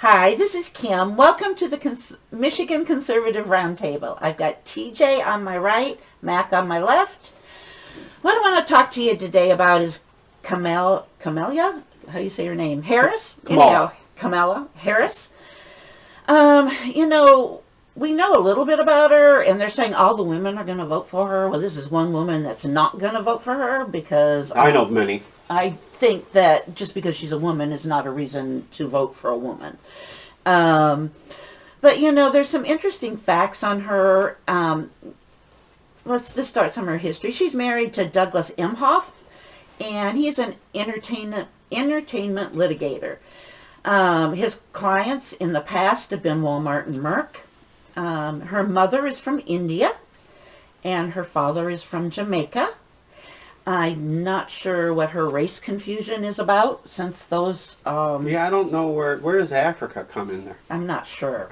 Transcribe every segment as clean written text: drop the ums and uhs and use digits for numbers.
Hi, this is Kim. Welcome to the Michigan Conservative Roundtable. I've got TJ on my right, Mac on my left. What I want to talk to you today about is Kamala, how do you say her name? Harris? Kamala. Anyhow, Kamala Harris. We know a little bit about her, and they're saying all the women are going to vote for her. Well, this is one woman that's not going to vote for her because... I know many. I think that just because she's a woman is not a reason to vote for a woman. But, there's some interesting facts on her. Let's just start some of her history. She's married to Douglas Emhoff, and he's an entertainment litigator. His clients in the past have been Walmart and Merck. Her mother is from India, and her father is from Jamaica. I'm not sure what her race confusion is about, since those... I don't know where does Africa come in there? I'm not sure,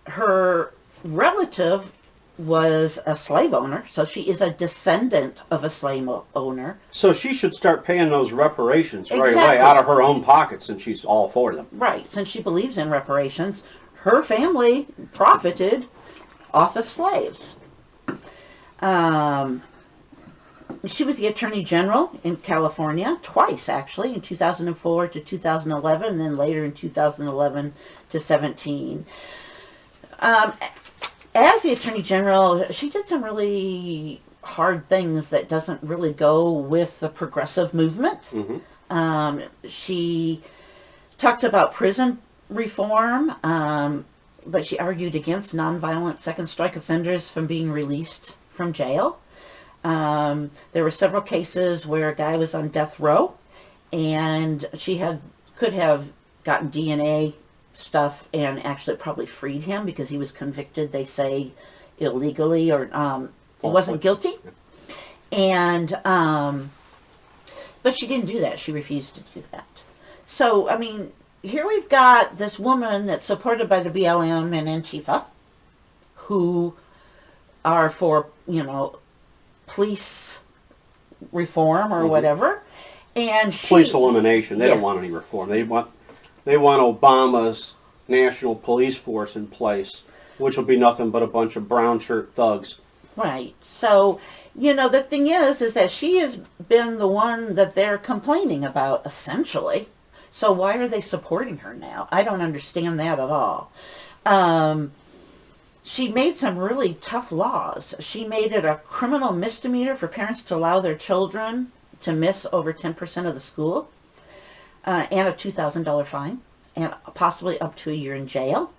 Her relative was a slave owner, so she is a descendant of a slave owner. So she should start paying those reparations right away Exactly. out of her own pocket, since she's all for them. Right, since she believes in reparations. Her family profited off of slaves. She was the Attorney General in California twice, actually, in 2004 to 2011, and then later in 2011 to 17. As the Attorney General, she did some really hard things that doesn't really go with the progressive movement. Mm-hmm. She talks about prison reform, but she argued against nonviolent second strike offenders from being released from jail. There were several cases where a guy was on death row, and she could have gotten DNA stuff and actually probably freed him because he was convicted, they say, illegally or he wasn't guilty. And but she didn't do that. She refused to do that. So, here we've got this woman that's supported by the BLM and Antifa, who are for, police reform or whatever. And Police elimination. They don't want any reform. They want Obama's national police force in place, which will be nothing but a bunch of brown shirt thugs. Right. So, the thing is that she has been the one that they're complaining about, essentially. So why are they supporting her now? I don't understand that at all. She made some really tough laws. She made it a criminal misdemeanor for parents to allow their children to miss over 10% of the school, and a $2,000 fine, and possibly up to a year in jail.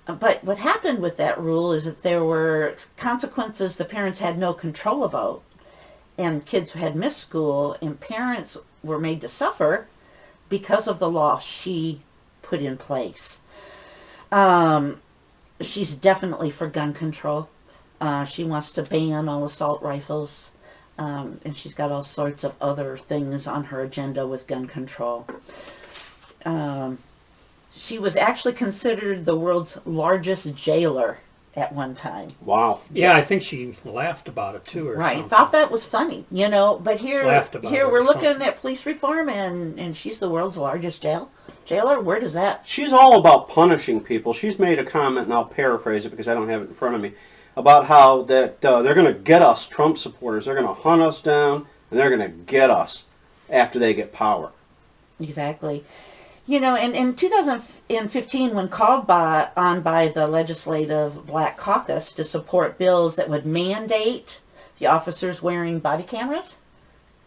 But what happened with that rule is that there were consequences the parents had no control about, and kids had missed school, and parents were made to suffer because of the law she put in place. She's definitely for gun control. She wants to ban all assault rifles, and she's got all sorts of other things on her agenda with gun control. She was actually considered the world's largest jailer at one time. Wow. Yeah, I think she laughed about it too, or right. something. Thought that was funny, But here we're looking something. at police reform, and she's the world's largest jailer. Where does that? She's all about punishing people. She's made a comment, and I'll paraphrase it because I don't have it in front of me, about how that they're going to get us, Trump supporters. They're going to hunt us down, and they're going to get us after they get power. Exactly. And in 2015, when called on by the Legislative Black Caucus to support bills that would mandate the officers wearing body cameras,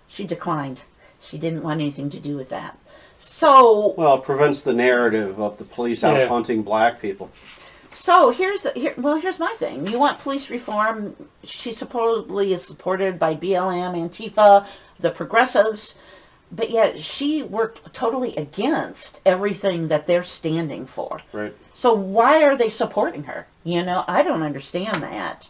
she declined. She didn't want anything to do with that. So... Well, it prevents the narrative of the police out hunting black people. So here's my thing. You want police reform. She supposedly is supported by BLM, Antifa, the progressives, but yet she worked totally against everything that they're standing for. Right. So why are they supporting her? I don't understand that.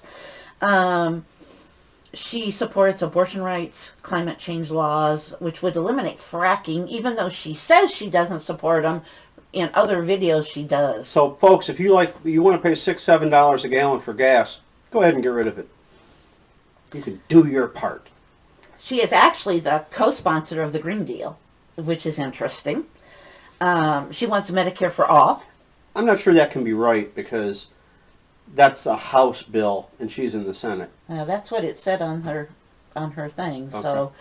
She supports abortion rights, climate change laws, which would eliminate fracking, even though she says she doesn't support them. In other videos, she does. So, folks, if you want to pay $6-7 a gallon for gas, go ahead and get rid of it. You can do your part. She is actually the co-sponsor of the Green Deal, which is interesting. She wants Medicare for all. I'm not sure that can be right because that's a House bill and she's in the Senate. That's what it said on her thing. Okay. So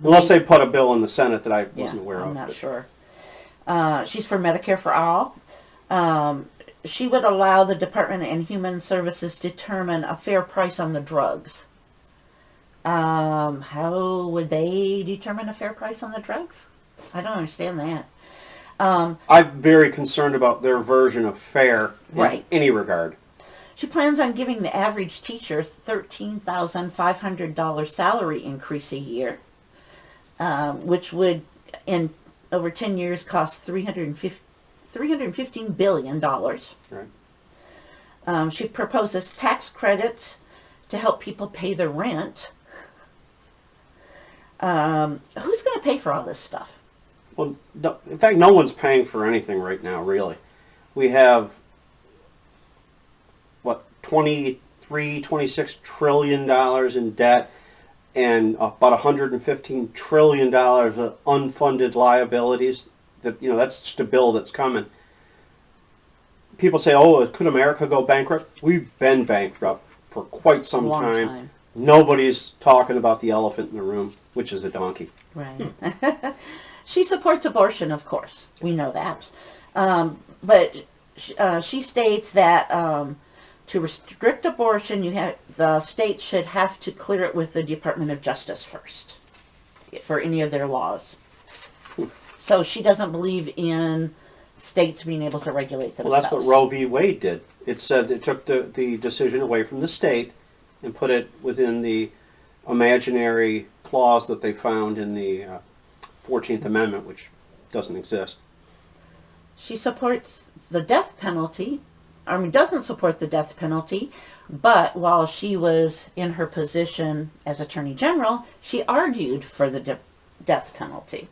Unless they put a bill in the Senate that I yeah, wasn't aware of. I'm not but- sure. She's for Medicare for all. She would allow the Department of Human Services to determine a fair price on the drugs. How would they determine a fair price on the drugs? I don't understand that. I'm very concerned about their version of fair Right. in any regard. She plans on giving the average teacher $13,500 salary increase a year, which would, in over 10 years, cost $315 billion. Right. She proposes tax credits to help people pay their rent. Who's going to pay for all this stuff? Well, in fact, no one's paying for anything right now, really. We have, what, 26 trillion dollars in debt and about 115 trillion dollars of unfunded liabilities. That's just a bill that's coming. People say, "Oh, could America go bankrupt?" We've been bankrupt for quite some Long time. time. Nobody's talking about the elephant in the room, which is a donkey. Right. She supports abortion, of course. We know that. But she states that to restrict abortion, the state should have to clear it with the Department of Justice first for any of their laws. So she doesn't believe in states being able to regulate themselves. Well, that's what Roe v. Wade did. It said it took the decision away from the state and put it within the imaginary clause that they found in the 14th Amendment, which doesn't exist. She supports the death penalty. Doesn't support the death penalty, but while she was in her position as Attorney General, she argued for the death penalty.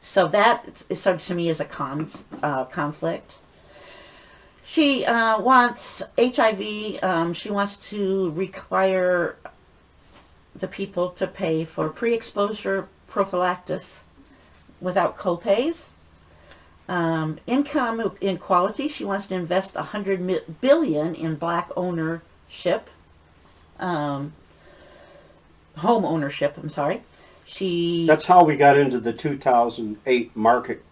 So that is, to me, is a conflict. She wants HIV. She wants to require the people to pay for pre-exposure prophylaxis without copays. Income inequality. She wants to invest $100 billion in black ownership, home ownership. I'm sorry. That's how we got into the 2008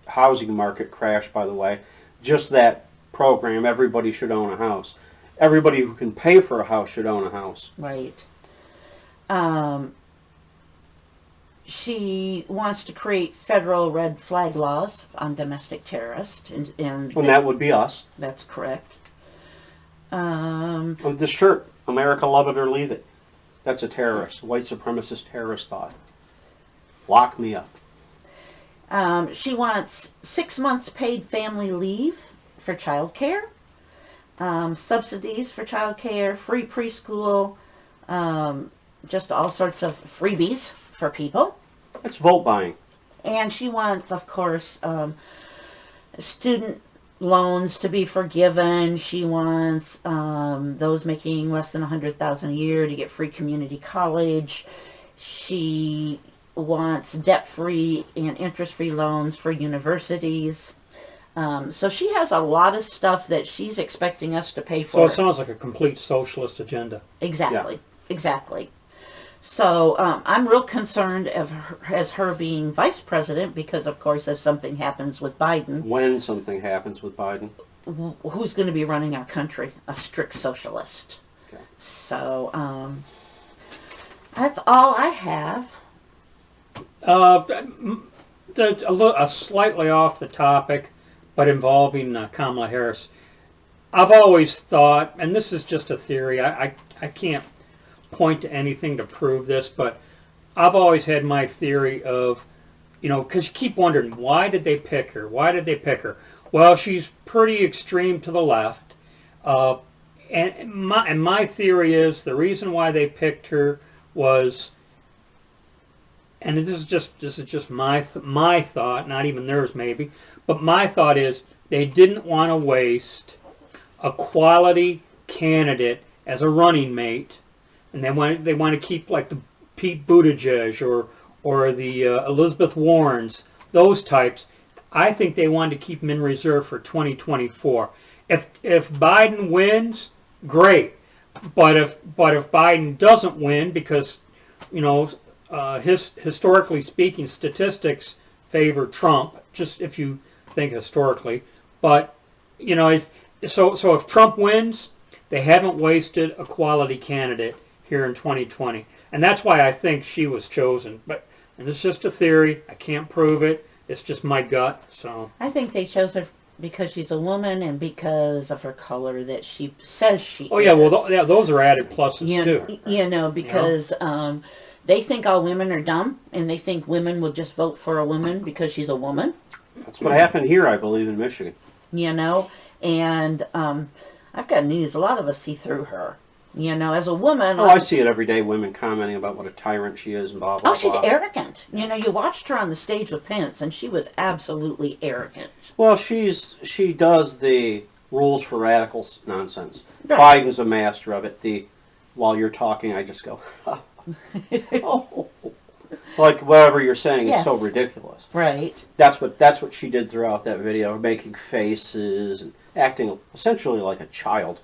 housing market crash, by the way. Just that program, everybody should own a house. Everybody who can pay for a house should own a house. Right. She wants to create federal red flag laws on domestic terrorists, and that would be us. That's correct. The shirt, America love it or leave it. That's a terrorist, white supremacist terrorist thought. Lock me up. She wants 6 months paid family leave for child care, subsidies for child care, free preschool, just all sorts of freebies for people. It's vote buying. And she wants, of course, student loans to be forgiven. She wants those making less than $100,000 a year to get free community college. She wants debt-free and interest-free loans for universities. So she has a lot of stuff that she's expecting us to pay for. So it sounds like a complete socialist agenda. Exactly. Yeah. Exactly. So I'm real concerned as her being vice president because, of course, if something happens with Biden... When something happens with Biden. Who's going to be running our country? A strict socialist. Okay. So that's all I have. Slightly off the topic, but involving Kamala Harris. I've always thought, and this is just a theory, I can't point to anything to prove this, but I've always had my theory of, because you keep wondering, why did they pick her? Why did they pick her? Well, she's pretty extreme to the left, and my theory is the reason why they picked her was, and this is just my thought, not even theirs maybe, but my thought is they didn't want to waste a quality candidate as a running mate, and they want to keep like the Pete Buttigieg or the Elizabeth Warrens, those types. I think they wanted to keep him in reserve for 2024. If Biden wins, great. But if Biden doesn't win, because historically speaking, statistics favor Trump. Just if you think historically, but if Trump wins, they haven't wasted a quality candidate here in 2020, and that's why I think she was chosen. And it's just a theory. I can't prove it. It's just my gut. So I think they chose her because she's a woman and because of her color that she says she is. yeah, well, those are added pluses too. Because they think all women are dumb, and they think women will just vote for a woman because she's a woman. That's what happened here, I believe, in Michigan. And I've got news. A lot of us see through her. As a woman. Oh, I see it every day, women commenting about what a tyrant she is and blah, blah, blah. Oh, she's arrogant. You watched her on the stage with Pence, and she was absolutely arrogant. Well, she does the rules for radicals nonsense. Right. Biden's a master of it. While you're talking, I just go, oh. Like whatever you're saying is so ridiculous. Right. That's what she did throughout that video, making faces and acting essentially like a child.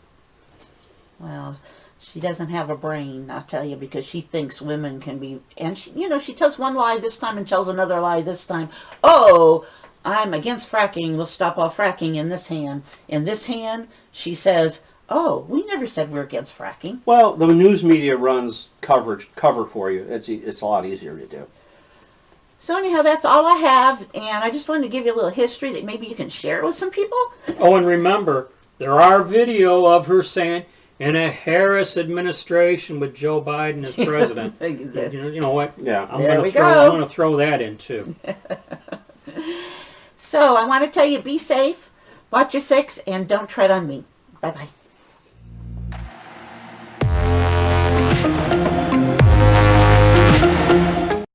Well, she doesn't have a brain, I'll tell you, because she thinks women can be, and she tells one lie this time and tells another lie this time. Oh, I'm against fracking. We'll stop all fracking in this hand. In this hand, she says, oh, we never said we're against fracking. Well, the news media runs cover for you. It's a lot easier to do. So anyhow, that's all I have, and I just wanted to give you a little history that maybe you can share with some people. Oh, and remember, there are video of her saying, in a Harris administration with Joe Biden as president. You know what? Yeah. I'm going to throw that in too. So I want to tell you, be safe, watch your six, and don't tread on me. Bye-bye.